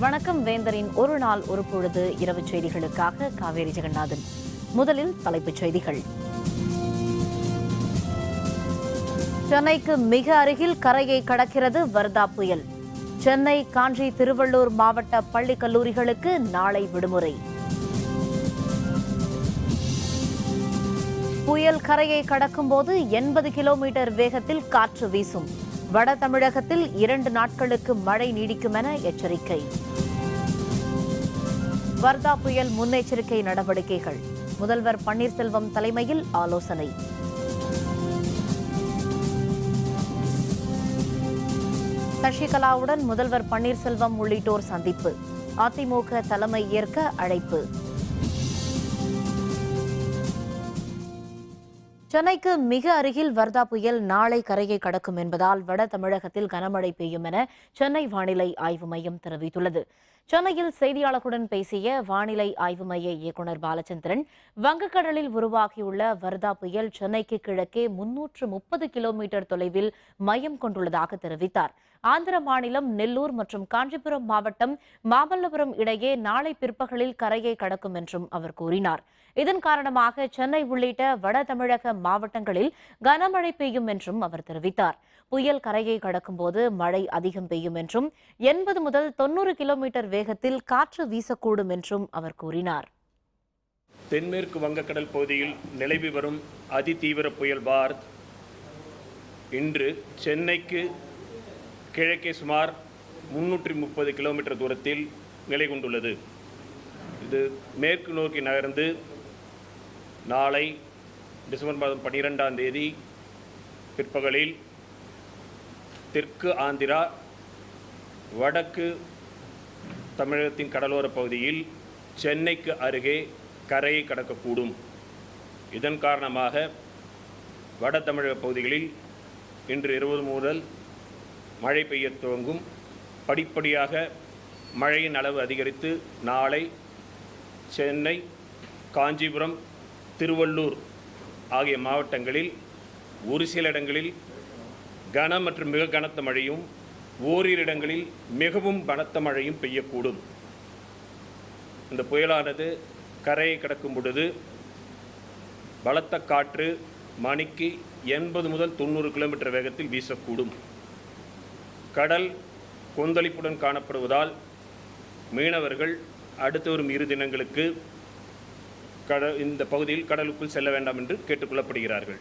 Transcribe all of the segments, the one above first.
வணக்கம். வேந்தரின் ஒரு நாள் ஒரு பொழுது இரவு செய்திகளுக்காக காவேரி ஜெகநாதன். முதலில் தலைப்புச் செய்திகள். சென்னைக்கு மிக அருகில் கரையை கடக்கிறது வர்தா புயல். சென்னை, காஞ்சி, திருவள்ளூர் மாவட்ட பள்ளி கல்லூரிகளுக்கு நாளை விடுமுறை. புயல் கரையை கடக்கும்போது 80 கிலோமீட்டர் வேகத்தில் காற்று வீசும். வட தமிழகத்தில் 2 நாட்களுக்கு மழை நீடிக்கும் என எச்சரிக்கை. வர்தா புயல் முன்னெச்சரிக்கை நடவடிக்கைகள். முதல்வர் பன்னீர்செல்வம் தலைமையில் ஆலோசனை. சசிகலாவுடன் முதல்வர் பன்னீர்செல்வம் உள்ளிட்டோர் சந்திப்பு. அதிமுக தலைமை ஏற்க அழைப்பு. சென்னைக்கு மிக அருகில் வர்தா புயல் நாளை கரையை கடக்கும் என்பதால் வட தமிழகத்தில் கனமழை பெய்யும் என சென்னை வானிலை ஆய்வு மையம் தெரிவித்துள்ளது. சென்னையில் செய்தியாளர்களுடன் பேசிய வானிலை ஆய்வு மைய இயக்குநர் பாலச்சந்திரன், வங்கக்கடலில் உருவாகியுள்ள வர்தா புயல் சென்னைக்கு கிழக்கே 330 கிலோமீட்டர் தொலைவில் மையம் கொண்டுள்ளதாக தெரிவித்தார். ஆந்திர மாநிலம் நெல்லூர் மற்றும் காஞ்சிபுரம் மாவட்டம் மாமல்லபுரம் இடையே நாளை பிற்பகலில் கரையை கடக்கும் என்றும் அவர் கூறினார். இதன் காரணமாக சென்னை உள்ளிட்ட வட தமிழக மாவட்டங்களில் கனமழை பெய்யும் என்றும் அவர் தெரிவித்தார். புயல் கரையை கடக்கும்போது மழை அதிகம் பெய்யும் என்றும் 80 முதல் 90 கிலோமீட்டர் வேகத்தில் காற்று வீசக்கூடும் என்றும் அவர் கூறினார். தென்மேற்கு வங்கக்கடல் பகுதியில் நிலவி வரும் அதிதீவிர புயல் பார்த் இன்று சென்னைக்கு கிழக்கே சுமார் 330 கிலோமீட்டர் தூரத்தில் நிலை கொண்டுள்ளது. இது மேற்கு நோக்கி நகர்ந்து நாளை டிசம்பர் மாதம் 12ஆம் தேதி பிற்பகலில் தெற்கு ஆந்திரா, வடக்கு தமிழகத்தின் கடலோர பகுதியில் சென்னைக்கு அருகே கரையை கடக்கக்கூடும். இதன் காரணமாக வட தமிழக பகுதிகளில் இன்று இரவு முதல் மழை பெய்ய துவங்கும். படிப்படியாக மழையின் அளவு அதிகரித்து நாளை சென்னை, காஞ்சிபுரம், திருவள்ளூர் ஆகிய மாவட்டங்களில் ஒரு சில இடங்களில் கன மற்றும் மிக கனத்த மழையும், ஓரிரு இடங்களில் மிகவும் கனத்த மழையும் பெய்யக்கூடும். இந்த புயலானது கரையை கடக்கும் பொழுது பலத்த காற்று மணிக்கு 80 முதல் 90 கிலோமீட்டர் வேகத்தில் வீசக்கூடும். கடல் கொந்தளிப்புடன் காணப்படுவதால் மீனவர்கள் அடுத்து வரும் 2 தினங்களுக்கு இந்த பகுதியில் கடலுக்குள் செல்ல வேண்டாம் என்று கேட்டுக்கொள்ளப்படுகிறார்கள்.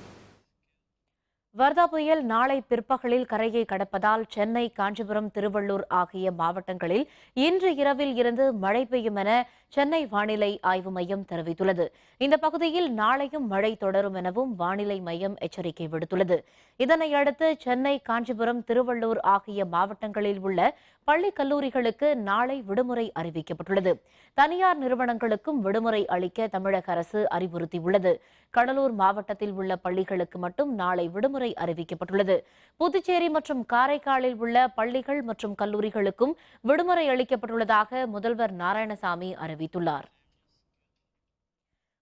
வர்தா புயல் நாளை பிற்பகலில் கரையை கடப்பதால் சென்னை, காஞ்சிபுரம், திருவள்ளூர் ஆகிய மாவட்டங்களில் இன்று இரவில் இருந்து மழை பெய்யும் என சென்னை வானிலை ஆய்வு மையம் தெரிவித்துள்ளது. இந்த பகுதியில் நாளையும் மழை தொடரும் எனவும் வானிலை மையம் எச்சரிக்கை விடுத்துள்ளது. இதனையடுத்து சென்னை, காஞ்சிபுரம், திருவள்ளூர் ஆகிய மாவட்டங்களில் உள்ள பள்ளி கல்லூரிகளுக்கு நாளை விடுமுறை அறிவிக்கப்பட்டுள்ளது. தனியார் நிறுவனங்களுக்கும் விடுமுறை அளிக்க தமிழக அரசு அறிவுறுத்தியுள்ளது. கடலூர் மாவட்டத்தில் உள்ள பள்ளிகளுக்கு மட்டும் நாளை விடுமுறை அறிவிக்கப்பட்டுள்ளது. புதுச்சேரி மற்றும் காரைக்காலில் உள்ள பள்ளிகள் மற்றும் கல்லூரிகளுக்கும் விடுமுறை அளிக்கப்பட்டுள்ளதாக முதல்வர் நாராயணசாமி அறிவித்துள்ளார்.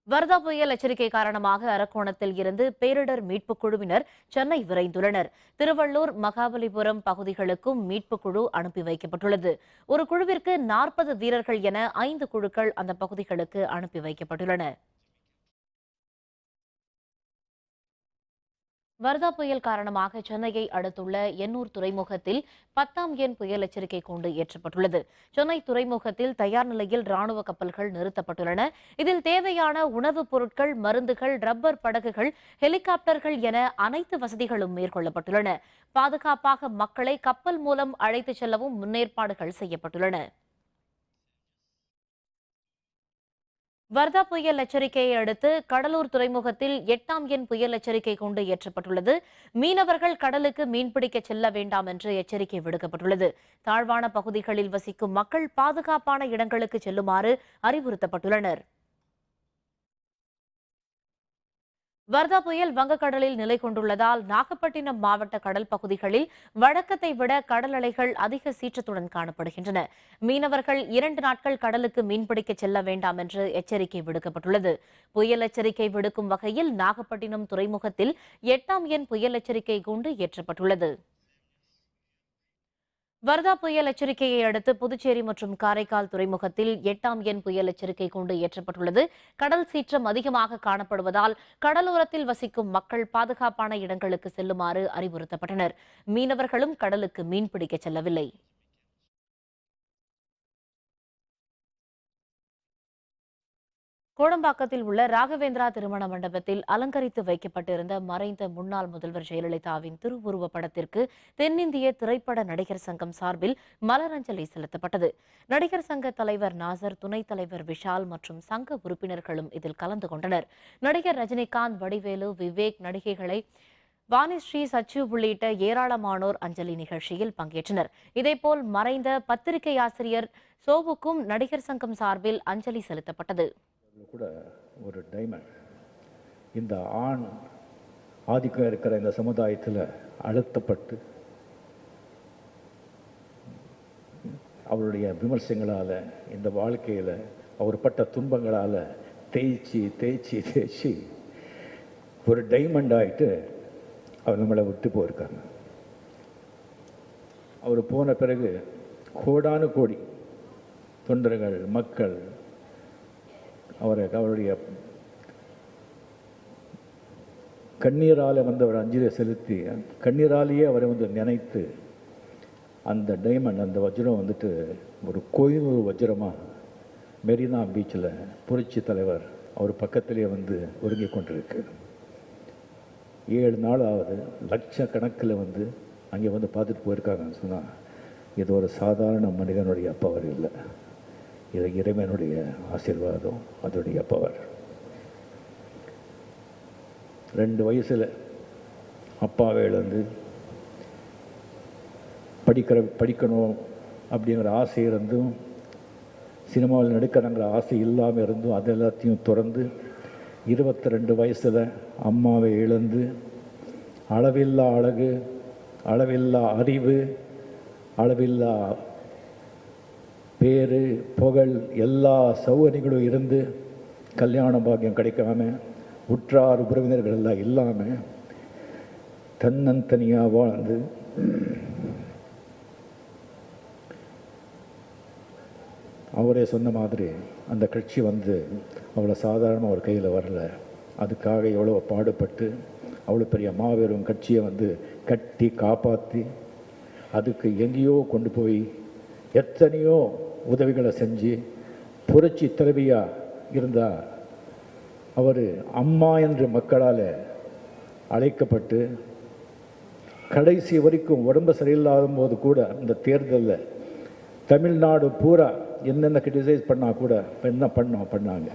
வர்தா புயல் எச்சரிக்கை காரணமாக அரக்கோணத்தில் இருந்து பேரிடர் மீட்புக் குழுவினர் சென்னை விரைந்துள்ளனர். திருவள்ளூர், மகாபலிபுரம் பகுதிகளுக்கும் மீட்புக் குழு அனுப்பி வைக்கப்பட்டுள்ளது. ஒரு குழுவிற்கு 40 வீரர்கள் என 5 குழுக்கள் அந்த பகுதிகளுக்கு அனுப்பி வைக்கப்பட்டுள்ளன. வர்தா புயல் காரணமாக சென்னையை அடுத்துள்ள எண்ணூர் துறைமுகத்தில் 10ஆம் எண் புயல் எச்சரிக்கை கூண்டு ஏற்றப்பட்டுள்ளது. சென்னை துறைமுகத்தில் தயார் நிலையில் ராணுவ கப்பல்கள் நிறுத்தப்பட்டுள்ளன. இதில் தேவையான உணவுப் பொருட்கள், மருந்துகள், ரப்பர் படகுகள், ஹெலிகாப்டர்கள் என அனைத்து வசதிகளும் மேற்கொள்ளப்பட்டுள்ளன. பாதுகாப்பாக மக்களை கப்பல் மூலம் அழைத்துச் செல்லவும் முன்னேற்பாடுகள் செய்யப்பட்டுள்ளன. வர்தா புயல் எச்சரிக்கையை அடுத்து கடலூர் துறைமுகத்தில் 8ஆம் எண் புயல் எச்சரிக்கை கூண்டு ஏற்றப்பட்டுள்ளது. மீனவர்கள் கடலுக்கு மீன்பிடிக்க செல்ல வேண்டாம் என்று எச்சரிக்கை விடுக்கப்பட்டுள்ளது. தாழ்வான பகுதிகளில் வசிக்கும் மக்கள் பாதுகாப்பான இடங்களுக்கு செல்லுமாறு அறிவுறுத்தப்பட்டுள்ளனர். வர்தா புயல் வங்கக்கடலில் நிலை கொண்டுள்ளதால் நாகப்பட்டினம் மாவட்ட கடல் பகுதிகளில் வழக்கத்தை விட கடல் அலைகள் அதிக சீற்றத்துடன் காணப்படுகின்றன. மீனவர்கள் 2 நாட்கள் கடலுக்கு மீன்பிடிக்க செல்ல வேண்டாம் என்று எச்சரிக்கை விடுக்கப்பட்டுள்ளது. புயல் எச்சரிக்கை விடுக்கும் வகையில் நாகப்பட்டினம் துறைமுகத்தில் 8ஆம் எண் புயல் எச்சரிக்கை கூண்டு ஏற்றப்பட்டுள்ளது. வர்தா புயல் எச்சரிக்கையை அடுத்து புதுச்சேரி மற்றும் காரைக்கால் துறைமுகத்தில் 8ஆம் எண் புயல் எச்சரிக்கை கூண்டு ஏற்றப்பட்டுள்ளது. கடல் சீற்றம் அதிகமாக காணப்படுவதால் கடலோரத்தில் வசிக்கும் மக்கள் பாதுகாப்பான இடங்களுக்கு செல்லுமாறு அறிவுறுத்தப்பட்டனர். மீனவர்களும் கடலுக்கு மீன்பிடிக்க செல்லவில்லை. கோடம்பாக்கத்தில் உள்ள ராகவேந்திரா திருமண மண்டபத்தில் அலங்கரித்து வைக்கப்பட்டிருந்த மறைந்த முன்னாள் முதல்வர் ஜெயலலிதாவின் திருவுருவப் படத்திற்கு தென்னிந்திய திரைப்பட நடிகர் சங்கம் சார்பில் மலரஞ்சலி செலுத்தப்பட்டது. நடிகர் சங்க தலைவர் நாசர், துணைத் தலைவர் விஷால் மற்றும் சங்க உறுப்பினர்களும் இதில் கலந்து கொண்டனர். நடிகர் ரஜினிகாந்த், வடிவேலு, விவேக், நடிகைகளை வாணிஸ்ரீ, சச்சு உள்ளிட்ட ஏராளமானோர் அஞ்சலி நிகழ்ச்சியில் பங்கேற்றனர். இதேபோல் மறைந்த பத்திரிகை ஆசிரியர் சோபுக்கும் நடிகர் சங்கம் சார்பில் அஞ்சலி செலுத்தப்பட்டது. கூட ஒரு டைமண்ட் இந்த ஆண் ஆதிக்கம் இருக்கிற இந்த சமுதாயத்தில் அழுத்தப்பட்டு அவருடைய விமர்சனங்களால் இந்த வாழ்க்கையில் அவர் பட்ட துன்பங்களால் தேய்ச்சி தேய்ச்சி தேய்ச்சி ஒரு டைமண்ட் ஆகிட்டு அவர் நம்மளை விட்டு போயிருக்காங்க. அவர் போன பிறகு கோடானு கோடி தொண்டர்கள், மக்கள் அவருடைய கண்ணீரால் வந்து அவர் அஞ்சலி செலுத்தி கண்ணீராலேயே அவரை வந்து நினைத்து அந்த டைமண்ட், அந்த வஜ்ரம் வந்துட்டு ஒரு கோயிலூர் வஜ்ரமாக மெரினா பீச்சில் புரட்சி தலைவர் அவர் பக்கத்திலே வந்து ஒருங்கி கொண்டிருக்கு. 7 நாள் ஆகுது. லட்சக்கணக்கில் வந்து அங்கே வந்து பார்த்துட்டு போயிருக்காங்கன்னு சொன்னால் இது ஒரு சாதாரண மனிதனுடைய பவர் இல்லை, இது இறைவனுடைய ஆசீர்வாதம், அதோடைய பவர். 2 வயசில் அப்பாவை இழந்து படிக்கணும் அப்படிங்கிற ஆசை இருந்தும், சினிமாவில் நடிக்கணுங்கிற ஆசை இல்லாமல் இருந்தும் அது எல்லாத்தையும் திறந்து 22 வயசில் அம்மாவை இழந்து அளவில்லா அழகு, அளவில்லா அறிவு, அளவில்லா பேரு, புகழ், எல்லா சௌகரியங்களும் இருந்து கல்யாண பாக்கியம் கிடைக்காம, உற்றார் உறவினர்கள் எல்லாம் இல்லாமல் தன்னந்தனியாக வாழ்ந்து அவரே சொன்ன மாதிரி அந்த கட்சி வந்து அவ்வளோ சாதாரணமாக அவர் கையில் வரல. அதுக்காக எவ்வளோ பாடுபட்டு அவ்வளோ பெரிய மாபெரும் கட்சியை வந்து கட்டி காப்பாற்றி அதுக்கு எங்கேயோ கொண்டு போய் எத்தனையோ உதவிகளை செஞ்சு புரட்சி தலைவியாக இருந்தால் அவர் அம்மா என்று மக்களால் அழைக்கப்பட்டு கடைசி வரைக்கும் உடம்பு சரியில்லாத போது கூட இந்த தேர்தலில் தமிழ்நாடு பூரா என்னென்ன கிரிட்டிசைஸ் பண்ணால் கூட என்ன பண்ணாங்க.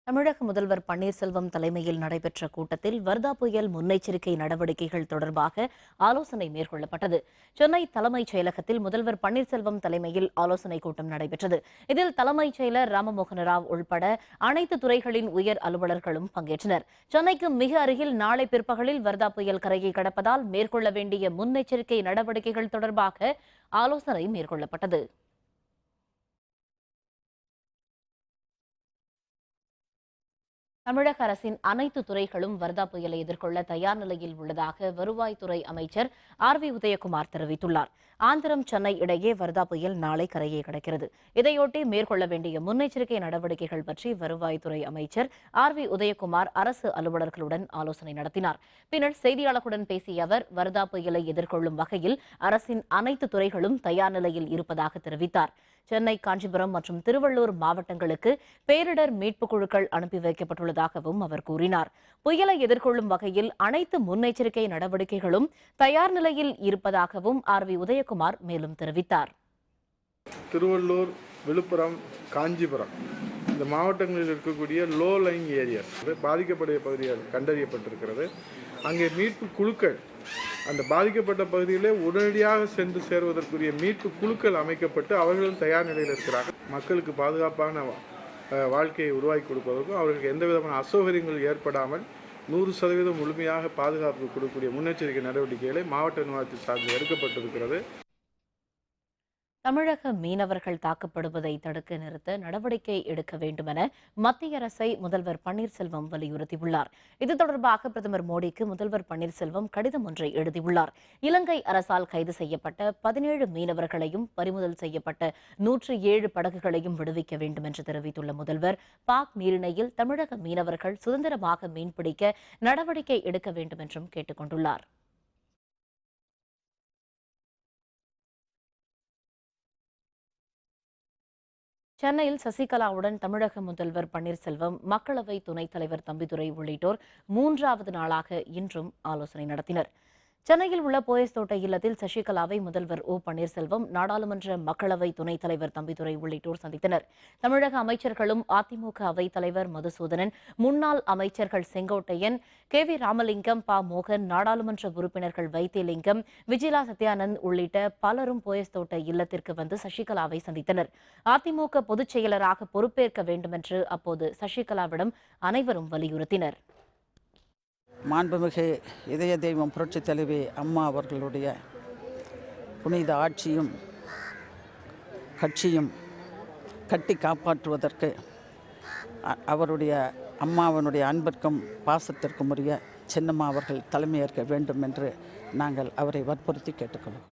தமிழக முதல்வர் பன்னீர்செல்வம் தலைமையில் நடைபெற்ற கூட்டத்தில் வர்தா புயல் முன்னெச்சரிக்கை நடவடிக்கைகள் தொடர்பாக ஆலோசனை மேற்கொள்ளப்பட்டது. சென்னை தலைமைச் செயலகத்தில் முதல்வர் பன்னீர்செல்வம் தலைமையில் ஆலோசனைக் கூட்டம் நடைபெற்றது. இதில் தலைமைச் செயலர் ராமமோகன ராவ் உள்பட அனைத்து துறைகளின் உயர் அலுவலர்களும் பங்கேற்றனர். சென்னைக்கு மிக அருகில் நாளை பிற்பகலில் வர்தா புயல் கரையை கடப்பதால் மேற்கொள்ள வேண்டிய முன்னெச்சரிக்கை நடவடிக்கைகள் தொடர்பாக ஆலோசனை மேற்கொள்ளப்பட்டது. தமிழக அரசின் அனைத்து துறைகளும் வர்தா புயலை எதிர்கொள்ள தயார் நிலையில் உள்ளதாக வருவாய்த்துறை அமைச்சர் ஆர் வி உதயகுமார் தெரிவித்துள்ளார். ஆந்திரம், சென்னை இடையே வர்தா புயல் நாளை கரையை கடக்கிறது. இதையொட்டி மேற்கொள்ள வேண்டிய முன்னெச்சரிக்கை நடவடிக்கைகள் பற்றி வருவாய்த்துறை அமைச்சர் ஆர் வி உதயகுமார் அரசு அலுவலர்களுடன் ஆலோசனை நடத்தினார். பின்னர் செய்தியாளர்களுடன் பேசிய அவர், வர்தா புயலை எதிர்கொள்ளும் வகையில் அரசின் அனைத்து துறைகளும் தயார் நிலையில் இருப்பதாக தெரிவித்தார். சென்னை, காஞ்சிபுரம் மற்றும் திருவள்ளூர் மாவட்டங்களுக்கு பேரிடர் மீட்புக் குழுக்கள் அனுப்பி வைக்கப்பட்டுள்ளதாகவும் அவர் கூறினார். புயலை எதிர்கொள்ளும் வகையில் அனைத்து முன்னெச்சரிக்கை நடவடிக்கைகளும் தயார் நிலையில் இருப்பதாகவும் ஆர் வி உதயகுமார் மேலும் தெரிவித்தார். திருவள்ளூர், விழுப்புரம், காஞ்சிபுரம் இந்த மாவட்டங்களில் இருக்கக்கூடிய லோ லைங் ஏரியாஸ் பாதிக்கப்பட்ட பகுதிகள் கண்டறியப்பட்டிருக்கிறது. அங்கே மீட்பு குழுக்கள் அந்த பாதிக்கப்பட்ட பகுதியிலே உடனடியாக சென்று சேருவதற்குரிய மீட்பு குழுக்கள் அமைக்கப்பட்டு அவர்களும் தயார் நிலையில் இருக்கிறார்கள். மக்களுக்கு பாதுகாப்பான வாழ்க்கையை உருவாக்கி கொடுப்பதற்கும் அவர்களுக்கு எந்த விதமான அசௌகரியங்கள் ஏற்படாமல் 100% முழுமையாக பாதுகாப்பு கொடுக்கக்கூடிய முன்னெச்சரிக்கை நடவடிக்கைகளை மாவட்ட நிர்வாகத்தில் சார்ந்து எடுக்கப்பட்டிருக்கிறது. தமிழக மீனவர்கள் தாக்கப்படுவதை தடுக்க நிறுத்த நடவடிக்கை எடுக்க வேண்டுமென மத்திய அரசை முதல்வர் பன்னீர்செல்வம் வலியுறுத்தியுள்ளார். இது தொடர்பாக பிரதமர் மோடிக்கு முதல்வர் பன்னீர்செல்வம் கடிதம் ஒன்றை எழுதியுள்ளார். இலங்கை அரசால் கைது செய்யப்பட்ட 17 மீனவர்களையும் பறிமுதல் செய்யப்பட்ட 107 படகுகளையும் விடுவிக்க வேண்டும் என்று தெரிவித்துள்ள முதல்வர், பாக் நீரிணையில் தமிழக மீனவர்கள் சுதந்திரமாக மீன்பிடிக்க நடவடிக்கை எடுக்க வேண்டும் என்றும் கேட்டுக் கொண்டுள்ளார். சென்னையில் சசிகலாவுடன் தமிழக முதல்வர் பன்னீர்செல்வம், மக்களவை துணைத் தலைவர் தம்பிதுரை உள்ளிட்டோர் 3வது நாளாக இன்றும் ஆலோசனை நடத்தினர். சென்னையில் உள்ள போயஸ் தோட்ட இல்லத்தில் சசிகலாவை முதல்வர் ஓ பன்னீர்செல்வம், நாடாளுமன்ற மக்களவை துணைத் தலைவர் தம்பிதுரை உள்ளிட்டோர் சந்தித்தனர். தமிழக அமைச்சர்களும் அதிமுக அவைத் தலைவர் மதுசூதனன், முன்னாள் அமைச்சர்கள் செங்கோட்டையன், KV ராமலிங்கம், ப மோகன், நாடாளுமன்ற உறுப்பினர்கள் வைத்தியலிங்கம், விஜிலா சத்யானந்த் உள்ளிட்ட பலரும் போயஸ் தோட்ட இல்லத்திற்கு வந்து சசிகலாவை சந்தித்தனர். அதிமுக பொதுச் செயலராக பொறுப்பேற்க வேண்டுமென்று அப்போது சசிகலாவிடம் அனைவரும் வலியுறுத்தினர். மாண்புமிகு இதய தெய்வம் புரட்சித் தலைவி அம்மா அவர்களுடைய புனித ஆட்சியும் கட்சியும் கட்டி காப்பாற்றுவதற்கு அவருடைய அம்மாவனுடைய அன்பிற்கும் பாசத்திற்கும் உரிய சின்னம்மா அவர்கள் தலைமையேற்க வேண்டும் என்று நாங்கள் அவரை வற்புறுத்தி கேட்டுக்கொள்வோம்.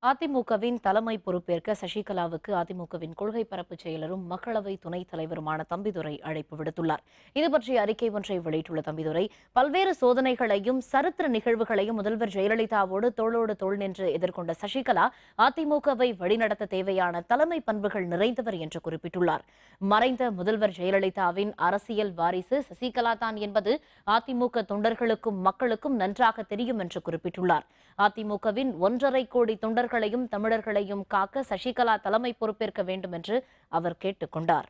அதிமுகவின் தலைமை பொறுப்பேற்க சசிகலாவுக்கு அதிமுகவின் கொள்கை பரப்பு செயலரும் மக்களவை துணைத் தலைவருமான தம்பிதுரை அழைப்பு விடுத்துள்ளார். இதுபற்றிய அறிக்கை ஒன்றை வெளியிட்டுள்ள தம்பிதுரை, பல்வேறு சோதனைகளையும் சரித்திர நிகழ்வுகளையும் முதல்வர் ஜெயலலிதாவோடு தோளோடு தோள் நின்று எதிர்கொண்ட சசிகலா அதிமுகவை வழிநடத்த தேவையான தலைமை பண்புகள் நிறைந்தவர் என்று குறிப்பிட்டுள்ளார். மறைந்த முதல்வர் ஜெயலலிதாவின் அரசியல் வாரிசு சசிகலா தான் என்பது அதிமுக தொண்டர்களுக்கும் மக்களுக்கும் நன்றாக தெரியும் என்று குறிப்பிட்டுள்ளார். அதிமுகவின் 1.5 கோடி தொண்டர்களையும் தமிழர்களையும் காக்க சசிகலா தலைமை பொறுப்பேற்க வேண்டும் என்று அவர் கேட்டுக் கொண்டார்.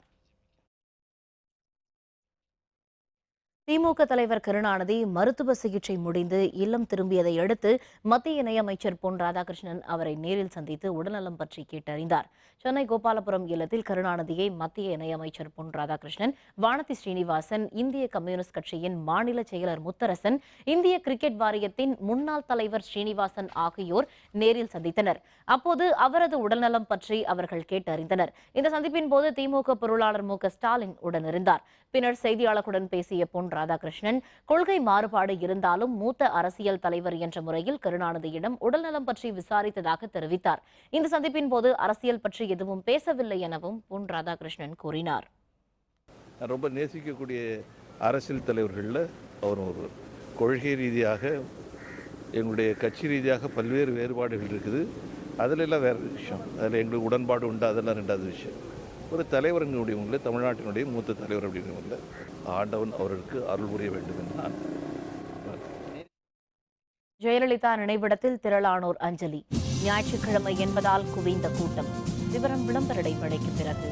திமுக தலைவர் கருணாநிதி மருத்துவ சிகிச்சை முடிந்து இல்லம் திரும்பியதை அடுத்து மத்திய இணையமைச்சர் பொன் ராதாகிருஷ்ணன் அவரை நேரில் சந்தித்து உடல்நலம் பற்றி கேட்டறிந்தார். சென்னை கோபாலபுரம் இல்லத்தில் கருணாநிதியை மத்திய இணையமைச்சர் பொன் ராதாகிருஷ்ணன், வானதி ஸ்ரீனிவாசன், இந்திய கம்யூனிஸ்ட் கட்சியின் மாநில செயலர் முத்தரசன், இந்திய கிரிக்கெட் வாரியத்தின் முன்னாள் தலைவர் ஸ்ரீனிவாசன் ஆகியோர் நேரில் சந்தித்தனர். அப்போது அவரது உடல்நலம் பற்றி அவர்கள் கேட்டறிந்தனர். இந்த சந்திப்பின் போது திமுக பொருளாளர் மு.க. ஸ்டாலின் உடனிருந்தார். பின்னர் செய்தியாளர்களுடன் பேசிய பொன் ராதாகிருஷ்ணன், கொள்கை மாறுபாடு இருந்தாலும் மூத்த அரசியல் தலைவர் என்ற முறையில் கருணாநிதியிடம் உடல்நலம் பற்றி விசாரித்ததாக தெரிவித்தார். இந்த சந்திப்பின் போது அரசியல் பற்றி எதுவும் பேசவில்லை எனவும் பொன் ராதாகிருஷ்ணன் கூறினார். ரொம்ப நேசிக்கக்கூடிய அரசியல் தலைவர்களில் அவர் ஒரு கொள்கை ரீதியாக, எங்களுடைய கட்சி ரீதியாக பல்வேறு வேறுபாடுகள் இருக்குது. அதிலெல்லாம் வேறு விஷயம், அதில் எங்களுக்கு உடன்பாடு உண்டு, அதெல்லாம் ரெண்டாவது விஷயம். ஒரு தலைவர்களுடைய முன்னில், தமிழ்நாட்டினுடைய மூத்த தலைவர் அப்படிங்கிற முன்னில் ஆண்டவன் அவர்களுக்கு அருள் புரிய வேண்டும் என்று நான். ஜெயலலிதா நினைவிடத்தில் திரளானோர் அஞ்சலி. ஞாயிற்றுக்கிழமை என்பதால் குவிந்த கூட்டம். விவரம் விளம்பர இடைவேளைக்கு பிறகு.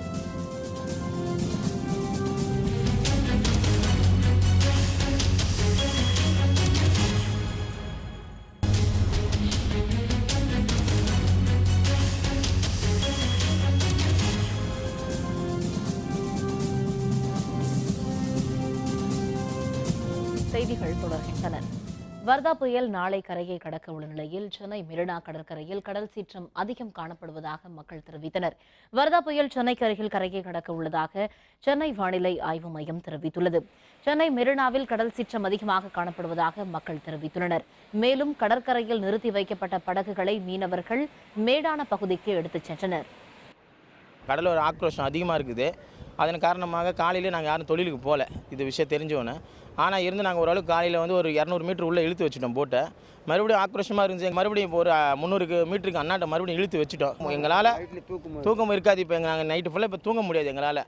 செய்திகள் தொடர்கின்றன. வர்தா புயல் நாளை கரையை கடக்க உள்ள நிலையில் சென்னை மெரினா கடற்கரையில் கடல் சீற்றம் அதிகம் காணப்படுவதாக மக்கள் தெரிவித்தனர். வர்தா புயல் சென்னைக்கு அருகில் கரையை கடக்க உள்ளதாக சென்னை வானிலை ஆய்வு மையம் தெரிவித்துள்ளது. சென்னை மெரினாவில் கடல் சீற்றம் அதிகமாக காணப்படுவதாக மக்கள் தெரிவித்துள்ளனர். மேலும் கடற்கரையில் நிறுத்தி வைக்கப்பட்ட படகுகளை மீனவர்கள் மேடான பகுதிக்கு எடுத்துச் சென்றனர். கடலோர ஆக்ரோஷம் அதிகமாக இருக்குது. அதன் காரணமாக காலையில் நாங்கள் யாரும் தொழிலுக்கு போகல, இது விஷயம் தெரிஞ்சோன்னே. ஆனால் இருந்து நாங்கள் ஓரளவுக்கு காலையில் வந்து ஒரு 200 மீட்டர் உள்ளே இழுத்து வச்சுட்டோம் போட்டை. மறுபடியும் ஆக்ரோஷமாக இருந்துச்சு. மறுபடியும் இப்போ ஒரு 300 மீட்டருக்கு அண்ணாட்ட மறுபடியும் இழுத்து வச்சுட்டோம். எங்களால் தூக்கம் இருக்காது. இப்போ நாங்கள் நைட்டு ஃபுல்லாக இப்போ தூங்க முடியாது எங்களால்.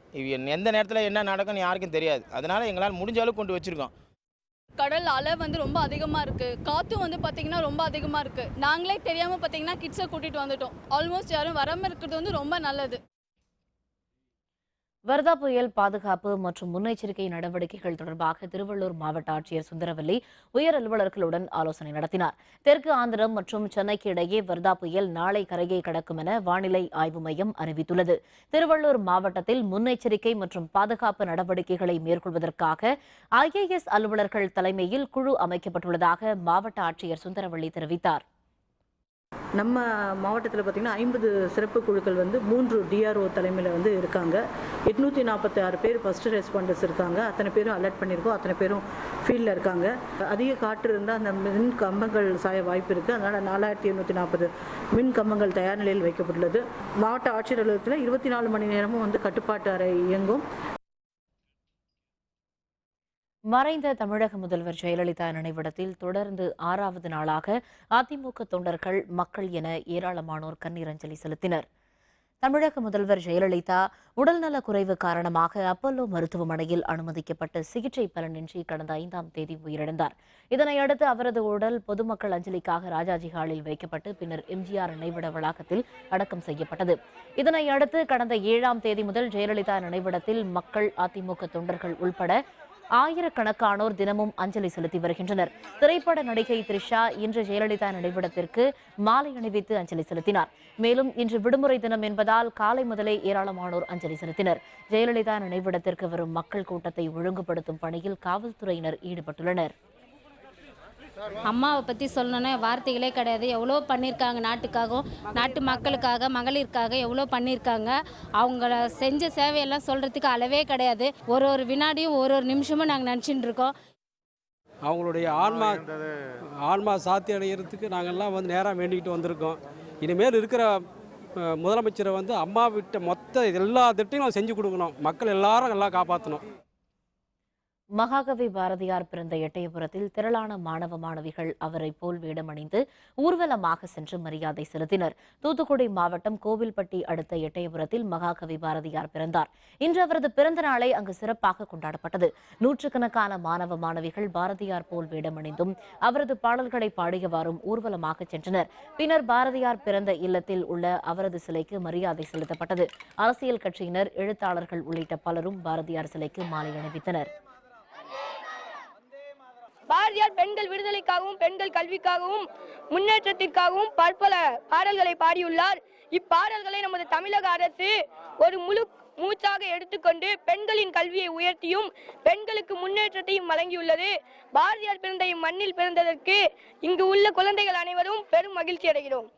எந்த நேரத்தில் என்ன நடக்கும்னு யாருக்கும் தெரியாது. அதனால் எங்களால் முடிஞ்ச அளவுக்கு கொண்டு வச்சுருக்கோம். கடல் அலை வந்து ரொம்ப அதிகமாக இருக்குது. காற்றும் வந்து பார்த்திங்கன்னா ரொம்ப அதிகமாக இருக்குது. நாங்களே தெரியாமல் பார்த்திங்கன்னா கிட்ஸை கூட்டிகிட்டு வந்துட்டோம். ஆல்மோஸ்ட் யாரும் வராமல் இருக்கிறது வந்து ரொம்ப நல்லது. வர்தா புயல் பாதுகாப்பு மற்றும் முன்னெச்சரிக்கை நடவடிக்கைகள் தொடர்பாக திருவள்ளூர் மாவட்ட ஆட்சியர் சுந்தரவல்லி உயர் அலுவலர்களுடன் ஆலோசனை நடத்தினார். தெற்கு ஆந்திரம் மற்றும் சென்னைக்கு இடையே வர்தா புயல் நாளை கரையை கடக்கும் என வானிலை ஆய்வு மையம் அறிவித்துள்ளது. திருவள்ளூர் மாவட்டத்தில் முன்னெச்சரிக்கை மற்றும் பாதுகாப்பு நடவடிக்கைகளை மேற்கொள்வதற்காக IAS அலுவலர்கள் தலைமையில் குழு அமைக்கப்பட்டுள்ளதாக மாவட்ட ஆட்சியர் சுந்தரவல்லி தெரிவித்தார். நம்ம மாவட்டத்தில் பார்த்திங்கன்னா 50 சிறப்பு குழுக்கள் 3 டிஆர்ஓ தலைமையில் இருக்காங்க. 846 பேர் ஃபஸ்ட்டு ரெஸ்பாண்டர்ஸ் இருக்காங்க. அத்தனை பேரும் அலர்ட் பண்ணியிருக்கோம். அத்தனை பேரும் ஃபீல்டில் இருக்காங்க. அதிக காற்று இருந்தால் அந்த மின் கம்பங்கள் சாய வாய்ப்பு இருக்குது. அதனால் 4840 மின் கம்பங்கள் தயார் நிலையில் வைக்கப்பட்டுள்ளது. மாவட்ட ஆட்சியர் அலுவலகத்தில் 24 மணி நேரமும் கட்டுப்பாட்டு அறை இயங்கும். மறைந்த தமிழக முதல்வர் ஜெயலலிதா நினைவிடத்தில் தொடர்ந்து 6வது நாளாக அதிமுக தொண்டர்கள், மக்கள் என ஏராளமானோர் கண்ணீர் அஞ்சலி செலுத்தினர். தமிழக முதல்வர் ஜெயலலிதா உடல்நலக் குறைவு காரணமாக அப்பல்லோ மருத்துவமனையில் அனுமதிக்கப்பட்டு சிகிச்சை பலனின்றி கடந்த 5ஆம் தேதி உயிரிழந்தார். இதனையடுத்து அவரது உடல் பொதுமக்கள் அஞ்சலிக்காக ராஜாஜி ஹாலில் வைக்கப்பட்டு பின்னர் எம்ஜிஆர் நினைவிட வளாகத்தில் அடக்கம் செய்யப்பட்டது. இதனையடுத்து கடந்த 7ஆம் தேதி முதல் ஜெயலலிதா நினைவிடத்தில் மக்கள், அதிமுக தொண்டர்கள் உள்பட ஆயிரக்கணக்கானோர் தினமும் அஞ்சலி செலுத்தி வருகின்றனர். திரைப்பட நடிகை த்ரிஷா இன்று ஜெயலலிதா நினைவிடத்திற்கு மாலை அணிவித்து அஞ்சலி செலுத்தினார். மேலும் இன்று விடுமுறை தினம் என்பதால் காலை முதலே ஏராளமானோர் அஞ்சலி செலுத்தினர். ஜெயலலிதா நினைவிடத்திற்கு வரும் மக்கள் கூட்டத்தை ஒழுங்குபடுத்தும் பணியில் காவல்துறையினர் ஈடுபட்டுள்ளனர். அம்மாவை பற்றி சொல்லணுன்னா வார்த்தைகளே கிடையாது. எவ்வளோ பண்ணியிருக்காங்க, நாட்டுக்காகவும் நாட்டு மக்களுக்காக, மகளிருக்காக எவ்வளோ பண்ணியிருக்காங்க. அவங்கள செஞ்ச சேவையெல்லாம் சொல்கிறதுக்கு அளவே கிடையாது. ஒரு வினாடியும் ஒரு நிமிஷமும் நாங்கள் நினச்சிட்டு இருக்கோம். அவங்களுடைய ஆன்மா சாத்தி அடைகிறதுக்கு நாங்கள்லாம் நேராக வேண்டிக்கிட்டு வந்திருக்கோம். இனிமேல் இருக்கிற முதலமைச்சரை அம்மா விட்ட மொத்த எல்லா திட்டையும் செஞ்சு கொடுக்கணும். மக்கள் எல்லாரும் நல்லா காப்பாற்றணும். மகாகவி பாரதியார் பிறந்த எட்டயபுரத்தில் திரளான மாணவ மாணவிகள் அவரை போல் வேடமணிந்து ஊர்வலமாக சென்று மரியாதை செலுத்தினர். தூத்துக்குடி மாவட்டம் கோவில்பட்டி அடுத்த எட்டயபுரத்தில் மகாகவி பாரதியார் பிறந்தார். இன்று அவரது பிறந்த நாளை அங்கு சிறப்பாக கொண்டாடப்பட்டது. நூற்றுக்கணக்கான மாணவ மாணவிகள் பாரதியார் போல் வேடமணிந்தும் அவரது பாடல்களை பாடியவாறும் ஊர்வலமாக சென்றனர். பின்னர் பாரதியார் பிறந்த இல்லத்தில் உள்ள அவரது சிலைக்கு மரியாதை செலுத்தப்பட்டது. அரசியல் கட்சியினர், எழுத்தாளர்கள் உள்ளிட்ட பலரும் பாரதியார் சிலைக்கு மாலை அணிவித்தனர். பாரதியார் பெண்கள் விடுதலைக்காகவும், பெண்கள் கல்விக்காகவும், முன்னேற்றத்திற்காகவும் பற்பல பாடல்களை பாடியுள்ளார். இப்பாடல்களை நமது தமிழக அரசு ஒரு முழு மூச்சாக எடுத்துக்கொண்டு பெண்களின் கல்வியை உயர்த்தியும் பெண்களுக்கு முன்னேற்றத்தையும் வழங்கியுள்ளது. பாரதியார் பிறந்த இம்மண்ணில் பிறந்ததற்கு இங்கு உள்ள குழந்தைகள் அனைவரும் பெரும் மகிழ்ச்சி அடைகிறோம்.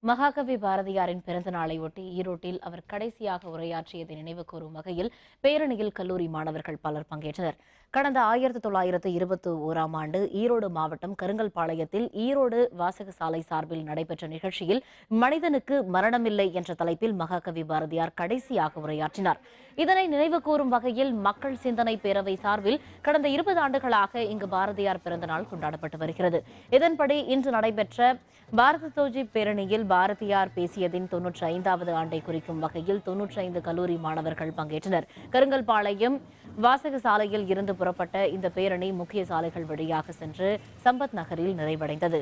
மகாகவி பாரதியாரின் பிறந்த நாளை ஒட்டி ஈரோட்டில் அவர் கடைசியாக உரையாற்றியதை நினைவு கூறும் வகையில் பேரணியில் கல்லூரி மாணவர்கள் பலர் பங்கேற்றனர். கடந்த 1921ஆம் ஆண்டு ஈரோடு மாவட்டம் கருங்கல்பாளையத்தில் ஈரோடு வாசகசாலை சார்பில் நடைபெற்ற நிகழ்ச்சியில் மனிதனுக்கு மரணமில்லை என்ற தலைப்பில் மகாகவி பாரதியார் கடைசியாக உரையாற்றினார். இதனை நினைவு கூறும் வகையில் மக்கள் சிந்தனை பேரவை சார்பில் கடந்த 20 ஆண்டுகளாக இங்கு பாரதியார் பிறந்த நாள் கொண்டாடப்பட்டு வருகிறது. இதன்படி இன்று நடைபெற்ற பாரத தோஜி பேரணியில் பாரதியார் பேசியதின் 95வது ஆண்டை குறிக்கும் வகையில் 95 கல்லூரி மாணவர்கள் பங்கேற்றனர். கருங்கல்பாளையம் வாசக சாலையில் இருந்து புறப்பட்ட இந்த பேரணி முக்கிய சாலைகள் வழியாக சென்று சம்பத் நகரில் நிறைவடைந்தது.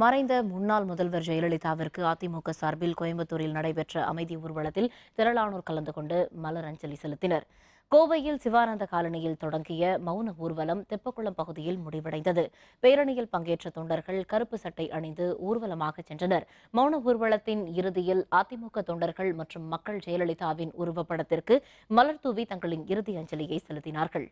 மறைந்த முன்னாள் முதல்வர் ஜெயலலிதாவிற்கு அதிமுக சார்பில் கோயம்புத்தூரில் நடைபெற்ற அமைதி ஊர்வலத்தில் திரளானோர் கலந்து கொண்டு மலர் அஞ்சலி செலுத்தினர். கோவையில் சிவானந்த காலனியில் தொடங்கிய மௌன ஊர்வலம் தெப்பக்குளம் பகுதியில் முடிவடைந்தது. பேரணியில் பங்கேற்ற தொண்டர்கள் கருப்பு சட்டை அணிந்து ஊர்வலமாக சென்றனர். மௌன ஊர்வலத்தின் இறுதியில் அதிமுக தொண்டர்கள் மற்றும் மக்கள் ஜெயலலிதாவின் உருவப்படத்திற்கு மலர் தூவி தங்களின் இறுதி அஞ்சலியை செலுத்தினார்கள்.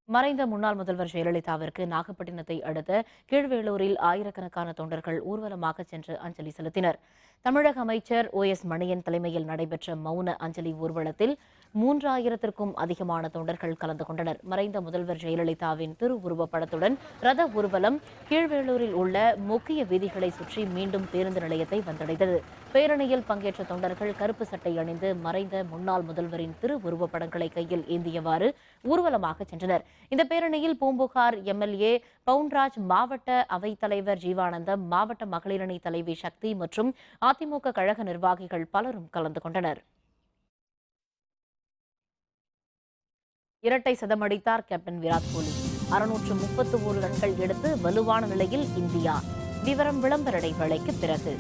மறைந்த முன்னாள் முதல்வர் ஜெயலலிதாவிற்கு நாகப்பட்டினத்தை அடுத்த கீழ்வேளூரில் ஆயிரக்கணக்கான தொண்டர்கள் ஊர்வலமாக சென்று அஞ்சலி செலுத்தினர். தமிழக அமைச்சர் OS மணியன் தலைமையில் நடைபெற்ற மௌன அஞ்சலி ஊர்வலத்தில் 3000த்திற்கும் அதிகமான தொண்டர்கள் கலந்து கொண்டனர். மறைந்த முதல்வர் ஜெயலலிதாவின் திருவுருவப் படத்துடன் ரத ஊர்வலம் கீழ்வேளூரில் உள்ள முக்கிய வீதிகளை சுற்றி மீண்டும் பேருந்து நிலையத்தை வந்தடைந்தது. பேரணியில் பங்கேற்ற தொண்டர்கள் கருப்பு சட்டை அணிந்து மறைந்த முன்னாள் முதல்வரின் திருவுருவப் படங்களை கையில் ஏந்தியவாறு ஊர்வலமாக சென்றனர். இந்த பேரணியில் பூம்புகார் MLA பவுன்ராஜ், மாவட்ட அவைத்தலைவர் ஜீவானந்தம், மாவட்ட மகளிரணி தலைவி சக்தி மற்றும் அதிமுக கழக நிர்வாகிகள் பலரும் கலந்து கொண்டனர். இரட்டை சதமடித்தார் கேப்டன் விராட் கோலி. 631 ரன்கள் எடுத்து வலுவான நிலையில் இந்தியா. விவரம் விளம்பர இடைவேளைக்கு பிறகு.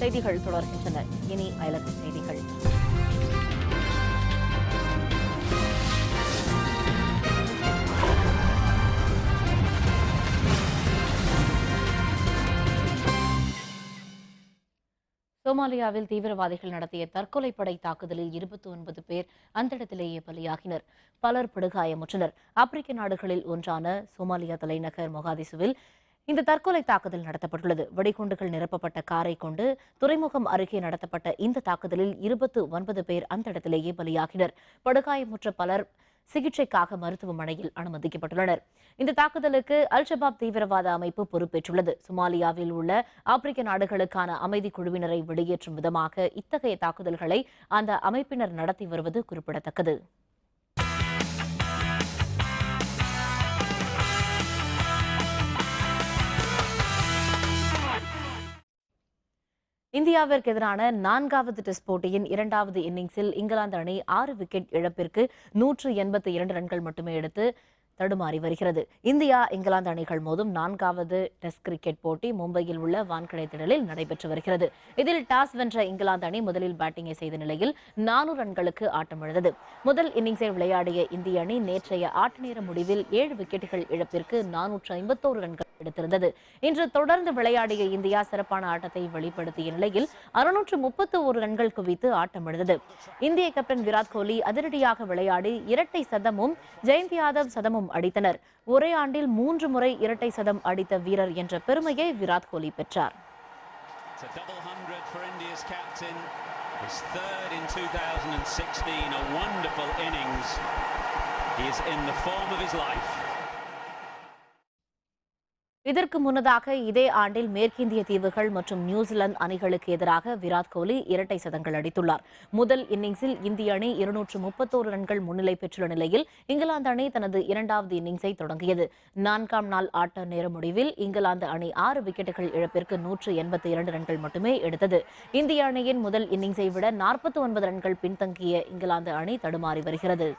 செய்திகள் தொடர்கின்றன. இனி அயலக செய்திகள். சோமாலியாவில் தீவிரவாதிகள் நடத்திய தற்கொலைப்படை தாக்குதலில் 29 பேர் அந்த இடத்திலேயே பலியாகினர். பலர் படுகாயமுற்றனர். ஆப்பிரிக்க நாடுகளில் ஒன்றான சோமாலியா தலைநகர் மொகாதிசுவில் இந்த தற்கொலை தாக்குதல் நடத்தப்பட்டுள்ளது. வெடிகுண்டுகள் நிரப்பப்பட்ட காரை கொண்டு துறைமுகம் அருகே நடத்தப்பட்ட இந்த தாக்குதலில் 29 பேர் அந்த இடத்திலேயே பலியாகினர். படுகாயமுற்ற பலர் சிகிச்சைக்காக மருத்துவமனையில் அனுமதிக்கப்பட்டுள்ளனர். இந்த தாக்குதலுக்கு அல் ஷபாப் தீவிரவாத அமைப்பு பொறுப்பேற்றுள்ளது. சொமாலியாவில் உள்ள ஆப்பிரிக்க நாடுகளுக்கான அமைதி குழுவினரை வெளியேற்றும் விதமாக இத்தகைய தாக்குதல்களை அந்த அமைப்பினர் நடத்தி வருவது குறிப்பிடத்தக்கது. இந்தியாவிற்கு எதிரான 4வது டெஸ்ட் போட்டியின் 2வது இன்னிங்ஸில் இங்கிலாந்து அணி 6 விக்கெட் இழப்பிற்கு 182 ரன்கள் மட்டுமே எடுத்து தடுமாறி வருகிறது. இந்தியா இங்கிலாந்து அணிகள் மோதும் 4வது டெஸ்ட் கிரிக்கெட் போட்டி மும்பையில் உள்ள வான்கடை திடலில் நடைபெற்று வருகிறது. இதில் டாஸ் வென்ற இங்கிலாந்து அணி முதலில் பேட்டிங்கை செய்த நிலையில் 400 ரன்களுக்கு ஆட்டமிழந்தது. முதல் இன்னிங்ஸை விளையாடிய இந்திய அணி நேற்றைய ஆட்ட நேர முடிவில் 7 விக்கெட்டுகள் இழப்பிற்கு 451 ரன்கள் எடுத்திருந்தது. இன்று தொடர்ந்து விளையாடிய இந்தியா சிறப்பான ஆட்டத்தை வெளிப்படுத்திய நிலையில் 631 ரன்கள் குவித்து ஆட்டமிழந்தது. இந்திய கேப்டன் விராட் கோலி அதிரடியாக விளையாடி இரட்டை சதமும் ஜெயந்த் யாதவ் சதமும் அடித்தனர். ஒரே ஆண்டில் 3 முறை இரட்டை சதம் அடித்த வீரர் என்ற பெருமையை விராட் கோலி பெற்றார். இதற்கு முன்னதாக இதே ஆண்டில் மேற்கிந்திய தீவுகள் மற்றும் நியூசிலாந்து அணிகளுக்கு எதிராக விராட் கோலி இரட்டை சதங்கள் அடித்துள்ளார். முதல் இன்னிங்ஸில் இந்திய அணி 231 ரன்கள் முன்னிலை பெற்றுள்ள நிலையில் இங்கிலாந்து அணி தனது 2வது இன்னிங்ஸை தொடங்கியது. 4ஆம் நாள் ஆட்ட நேர முடிவில் இங்கிலாந்து அணி 6 விக்கெட்டுகள் இழப்பிற்கு 182 ரன்கள் மட்டுமே எடுத்தது. இந்திய அணியின் முதல் இன்னிங்ஸை விட 49 ரன்கள் பின்தங்கிய இங்கிலாந்து அணி தடுமாறி வருகிறது.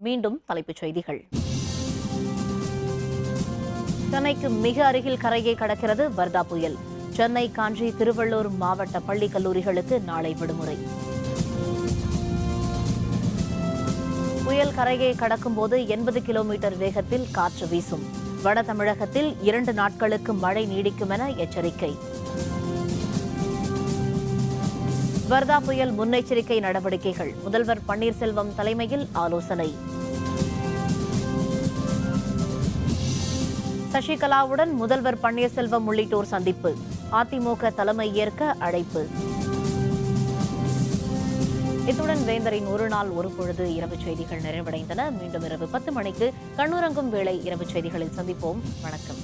மீண்டும் தலைப்புச் செய்திகள். சென்னைக்கு மிக அருகில் கரையை கடக்கிறது வர்தா புயல். சென்னை, காஞ்சி, திருவள்ளூர் மாவட்ட பள்ளி கல்லூரிகளுக்கு நாளை விடுமுறை. புயல் கரையை கடக்கும் போது 80 கிலோமீட்டர் வேகத்தில் காற்று வீசும். வட தமிழகத்தில் 2 நாட்களுக்கு மழை நீடிக்கும் என எச்சரிக்கை. வர்தா புயல் முன்னெச்சரிக்கை நடவடிக்கைகள். முதல்வர் பன்னீர்செல்வம் தலைமையில் ஆலோசனை. சசிகலாவுடன் முதல்வர் பன்னீர்செல்வம் உள்ளிட்டோர் சந்திப்பு. அதிமுக தலைமை ஏற்க அழைப்பு. இத்துடன் வேந்தரின் ஒரு நாள் ஒரு பொழுது இரவு செய்திகள் நிறைவடைந்தன. மீண்டும் இரவு 10 மணிக்கு கண்ணுறங்கும் வேளை இரவு செய்திகளில் சந்திப்போம். வணக்கம்.